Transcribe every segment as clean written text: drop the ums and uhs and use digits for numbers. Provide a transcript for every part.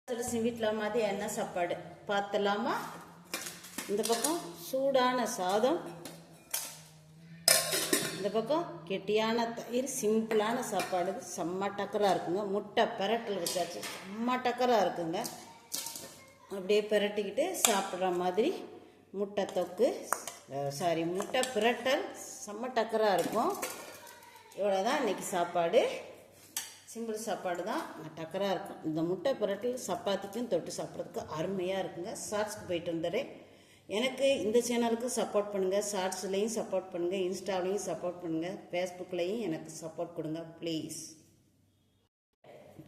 துளசி வீட்டில் மாதிரி என்ன சாப்பாடு பார்த்தலாமா? இந்த பக்கம் சூடான சாதம், இந்த பக்கம் கெட்டியான தயிர், சிம்பிளான சாப்பாடு. செம்ம டக்கராக இருக்குங்க. முட்டை பிரட்டல் வச்சாச்சு, செம்ம டக்கராக இருக்குங்க. அப்படியே பிரட்டிக்கிட்டு சாப்பிட்ற மாதிரி முட்டை தொக்கு, முட்டை பிரட்டல் செம்ம டக்கராக இருக்கும். இவ்வளோ தான் இன்றைக்கி சாப்பாடு. சிம்பிள் சாப்பாடு தான், டக்கராக இருக்கும். இந்த முட்டை பிரட்டல் சப்பாத்திக்கும் தொட்டு சாப்பிட்றதுக்கு அருமையாக இருக்குங்க. ஷார்ட்ஸ்க்கு போயிட்டு வந்துடுறேன். எனக்கு இந்த சேனலுக்கு சப்போர்ட் பண்ணுங்கள், ஷார்ட்ஸ்லேயும் சப்போர்ட் பண்ணுங்கள், இன்ஸ்டாவிலையும் சப்போர்ட் பண்ணுங்கள், ஃபேஸ்புக்லேயும் எனக்கு சப்போர்ட் கொடுங்க ப்ளீஸ்.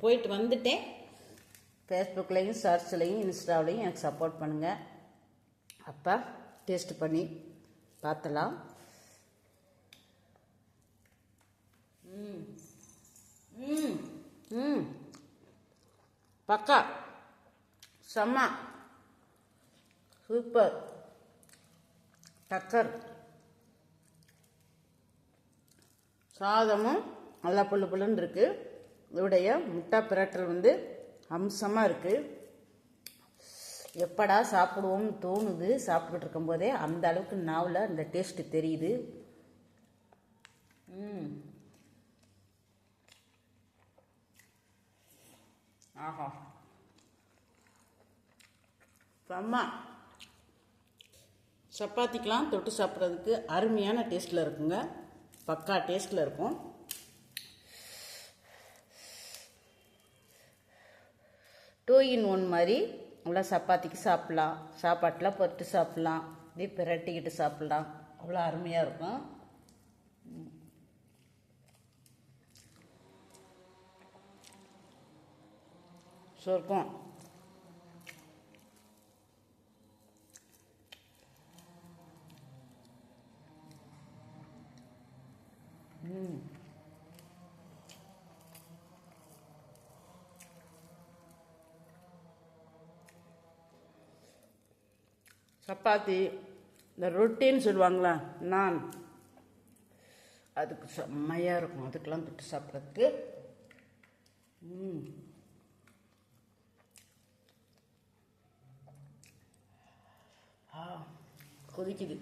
போயிட்டு வந்துட்டேன். ஃபேஸ்புக்லேயும் ஷார்ட்ஸ்லேயும் இன்ஸ்டாவிலையும் எனக்கு சப்போர்ட் பண்ணுங்கள். அப்போ டேஸ்ட் பண்ணி பார்த்தலாம். பக்கா செம்ம சூப்பர் டக்கர். சாதமும் நல்லா புல்லு புல்லுன்னு இருக்குது. இதோடைய முட்டை பிரட்டல் அம்சமாக இருக்குது. எப்படா சாப்பிடுவோம்னு தோணுது. சாப்பிட்டுட்டு இருக்கும்போதே அந்த அளவுக்கு நாவில் இந்த டேஸ்ட்டு தெரியுது. ஆஹா செம்ம. சப்பாத்திக்கெலாம் தொட்டு சாப்பிட்றதுக்கு அருமையான டேஸ்ட்டில் இருக்குங்க. பக்கா டேஸ்ட்டில் இருக்கும். டூ இன் ஒன் மாதிரி அவ்வளோ சப்பாத்திக்கு சாப்பிட்லாம், சாப்பாட்டில் பொட்டு சாப்பிட்லாம், இப்படி பிரட்டிக்கிட்டு சாப்பிட்லாம். அவ்வளோ அருமையாக இருக்கும். சொர்க்கம். சப்பாத்தி, இந்த ரொட்டின்னு சொல்லுவாங்களா, நான் அதுக்கு செம்மையாக இருக்கும். அதுக்கெல்லாம் தொட்டு சாப்பிட்றதுக்கு கொதிக்குது.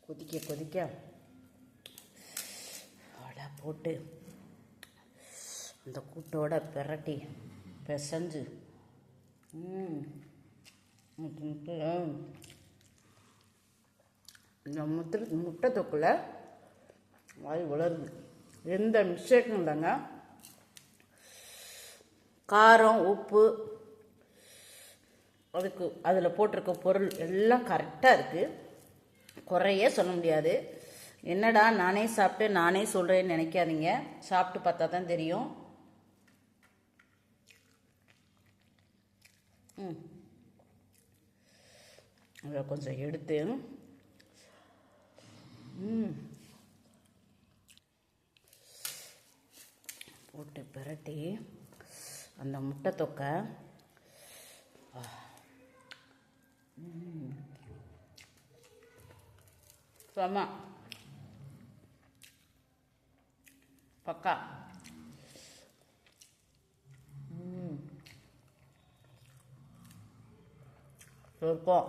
கொதிக்க கொதிக்க வடை போட்டு அந்த கூட்டோட பிரட்டி பிசைஞ்சு இந்த முட்டை தொக்குல வாய் வளருது. எந்த மிஸ்டேக்கும் இல்லைங்க. காரம், உப்பு, அதுக்கு அதில் போட்டிருக்க பொருள் எல்லாம் கரெக்டாக இருக்குது. குறையே சொல்ல முடியாது. என்னடா நானே சாப்பிட்டு நானே சொல்கிறேன்னு நினைக்காதீங்க. சாப்பிட்டு பார்த்தா தான் தெரியும். அதை கொஞ்சம் எடுத்து போட்டு பிரட்டி அந்த முட்டை தொக்கை செம பக்கா. சொர்க்கம்.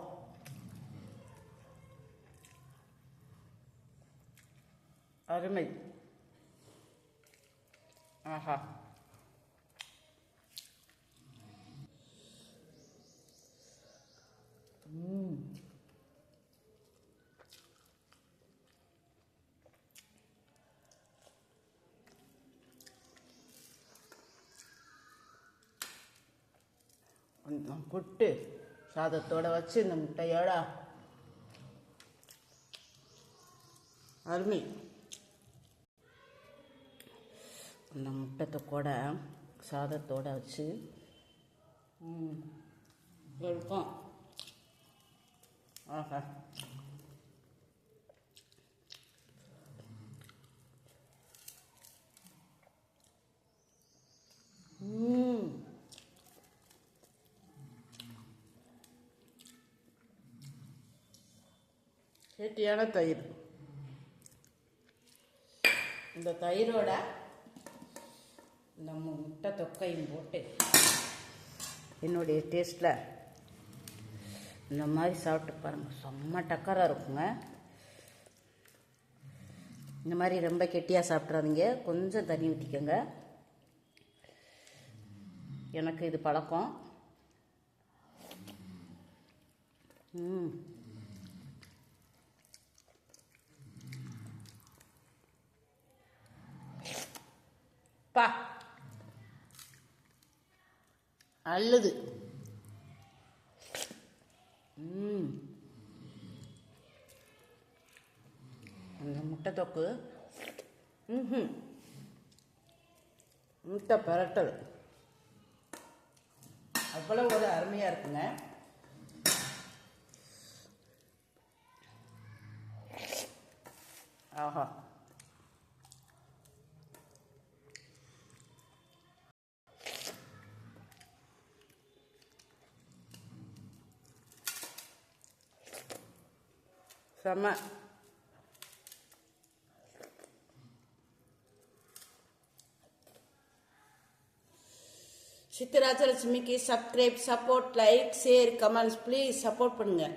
அருமை. ஆஹா கொஞ்சம் புட்டு சாதத்தோடு வச்சு இந்த முட்டையோட அருமை. அந்த முட்டை கூட சாதத்தோடு வச்சு இருக்கும். ஆஹா கெட்டியான தயிர். இந்த தயிரோட நம்ம முட்டை தொக்கையும் போட்டு என்னுடைய டேஸ்ட்டில் இந்த மாதிரி சாப்பிட்டு பாருங்கள், செம்ம டக்கராக இருக்குங்க. இந்த மாதிரி ரொம்ப கெட்டியாக சாப்பிட்றாதீங்க, கொஞ்சம் தண்ணி ஊற்றிக்கோங்க. எனக்கு இது பழக்கம். பா அல்லது அந்த முட்டை தொக்கு, முட்டை பரட்டல் அவ்வளோ ஒரு அருமையாக இருக்குங்க. ஆஹா, செம்ம. சித்திராஜலட்சுமிக்கு subscribe, support, like, share, comments please support பண்ணுங்கள்.